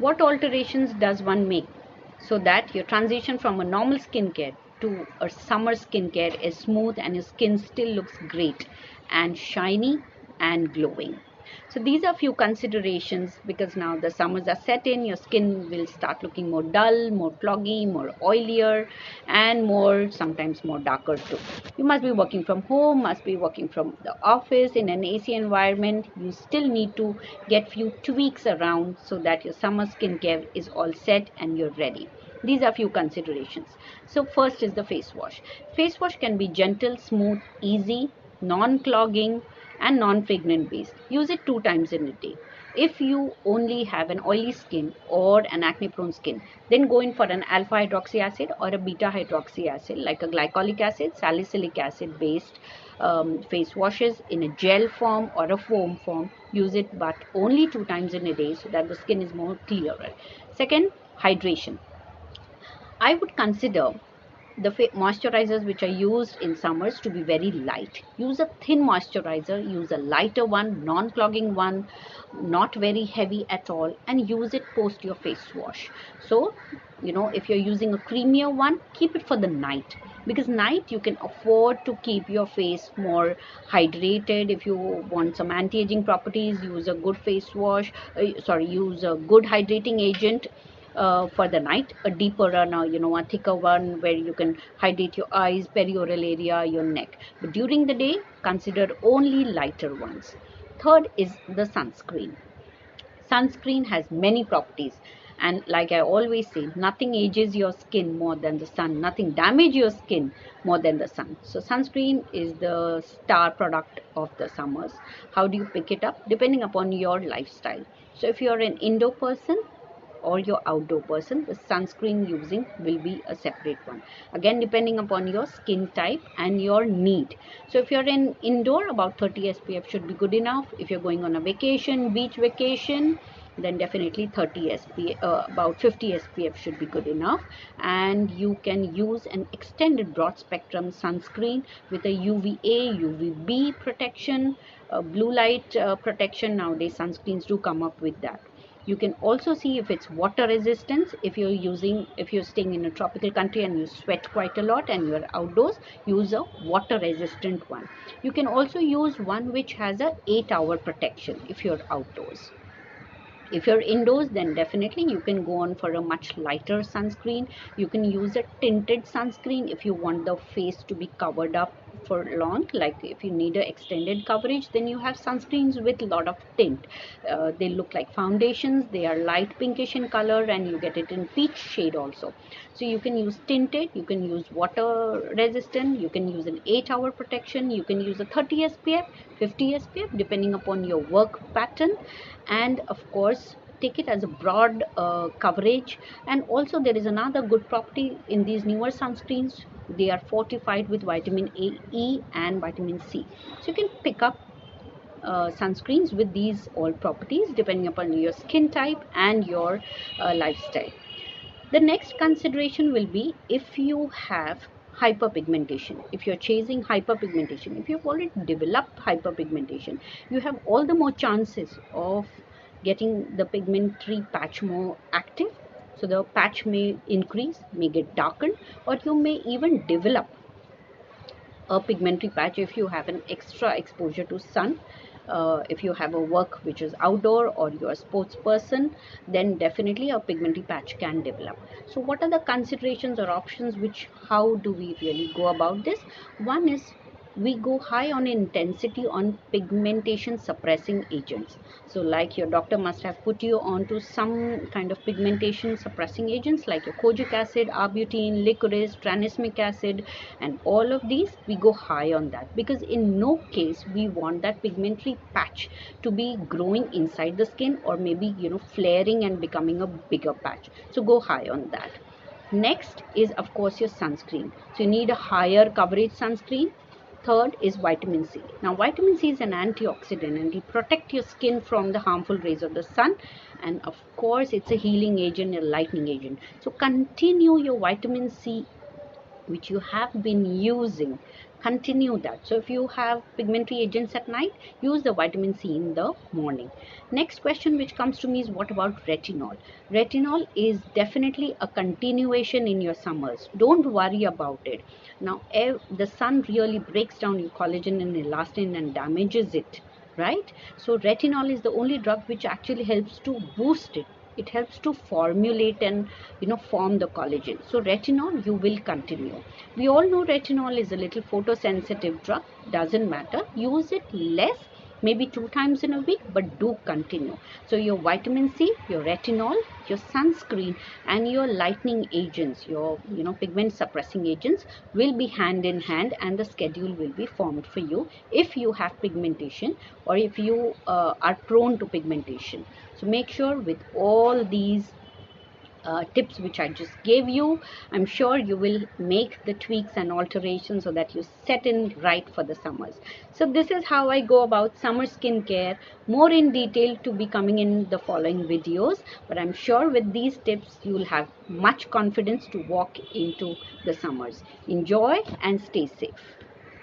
What alterations does one make so that your transition from a normal skincare to a summer skincare is smooth and your skin still looks great and shiny and glowing? So these are few considerations, because now the summers are set in, your skin will start looking more dull, more floggy, more oilier, and more, sometimes more darker too. You must be working from home, must be working from the office in an AC environment. You still need to get few tweaks around so that your summer skincare is all set and you're ready. These are few considerations. So first is the face wash. Face wash can be gentle, smooth, easy, non-clogging, and non-fragrant based. Use it 2 times in a day. If you only have an oily skin or an acne prone skin, then go in for an alpha hydroxy acid or a beta hydroxy acid, like a glycolic acid, salicylic acid based face washes in a gel form or a foam form. Use it, but only 2 times in a day, so that the skin is more clearer. Second, hydration. I would consider the moisturizers which are used in summers to be very light. Use a thin moisturizer, use a lighter one, non-clogging one, not very heavy at all, and use it post your face wash. So, if you're using a creamier one, keep it for the night, because night you can afford to keep your face more hydrated. If you want some anti-aging properties, use a good face wash, use a good hydrating agent for the night, a deeper one, or a thicker one where you can hydrate your eyes, perioral area, your neck. But during the day, consider only lighter ones. Third is the sunscreen. Sunscreen has many properties, and like I always say, nothing ages your skin more than the sun, nothing damages your skin more than the sun. So sunscreen is the star product of the summers. How do you pick it up? Depending upon your lifestyle. So if you're an indoor person or your outdoor person, the sunscreen using will be a separate one, again depending upon your skin type and your need. So if you're in indoor, about 30 SPF should be good enough. If you're going on a vacation, beach vacation, then definitely 30 SPF, about 50 SPF should be good enough. And you can use an extended broad spectrum sunscreen with a UVA, UVB protection, blue light protection. Nowadays sunscreens do come up with that. You can also see if it's water resistance. If you're staying in a tropical country and you sweat quite a lot and you're outdoors, use a water resistant one. You can also use one which has a 8-hour protection if you're outdoors. If you're indoors, then definitely you can go on for a much lighter sunscreen. You can use a tinted sunscreen if you want the face to be covered up for long. Like if you need an extended coverage, then you have sunscreens with a lot of tint. They look like foundations. They are light pinkish in color, and you get it in peach shade also. So you can use tinted, you can use water resistant, you can use an 8-hour protection, you can use a 30 SPF, 50 SPF depending upon your work pattern. And of course take it as a broad coverage. And also there is another good property in these newer sunscreens: they are fortified with vitamin A, E and vitamin C. So you can pick up sunscreens with these all properties depending upon your skin type and your lifestyle. The next consideration will be if you have hyperpigmentation. If you're chasing hyperpigmentation, if you've already developed hyperpigmentation, you have all the more chances of getting the pigmentary patch more active. So the patch may increase, may get darkened, or you may even develop a pigmentary patch if you have an extra exposure to sun. If you have a work which is outdoor or you're a sports person, then definitely a pigmentary patch can develop. So what are the considerations or options, which how do we really go about this? One is we go high on intensity on pigmentation suppressing agents. So like your doctor must have put you on to some kind of pigmentation suppressing agents like your kojic acid, arbutin, licorice, tranexamic acid, and all of these we go high on that, because in no case we want that pigmentary patch to be growing inside the skin, or maybe flaring and becoming a bigger patch. So go high on that. Next is of course your sunscreen. So you need a higher coverage sunscreen. Third is vitamin C. Now vitamin C is an antioxidant and it protects your skin from the harmful rays of the sun, and of course it's a healing agent, a lightening agent. So continue your vitamin C which you have been using, continue that. So if you have pigmentary agents at night, use the vitamin C in the morning. Next question which comes to me is, what about retinol? Retinol is definitely a continuation in your summers. Don't worry about it. Now the sun really breaks down your collagen and elastin and damages it, right? So retinol is the only drug which actually helps to boost it. It helps to formulate and form the collagen. So retinol you will continue. We all know retinol is a little photosensitive drug. Doesn't matter, use it less, maybe 2 times in a week, but do continue. So your vitamin C, your retinol, your sunscreen, and your lightening agents, your pigment suppressing agents, will be hand in hand, and the schedule will be formed for you if you have pigmentation or if you are prone to pigmentation. So make sure with all these tips which I just gave you, I'm sure you will make the tweaks and alterations so that you set in right for the summers. So this is how I go about summer skincare. More in detail to be coming in the following videos, but I'm sure with these tips you will have much confidence to walk into the summers. Enjoy and stay safe.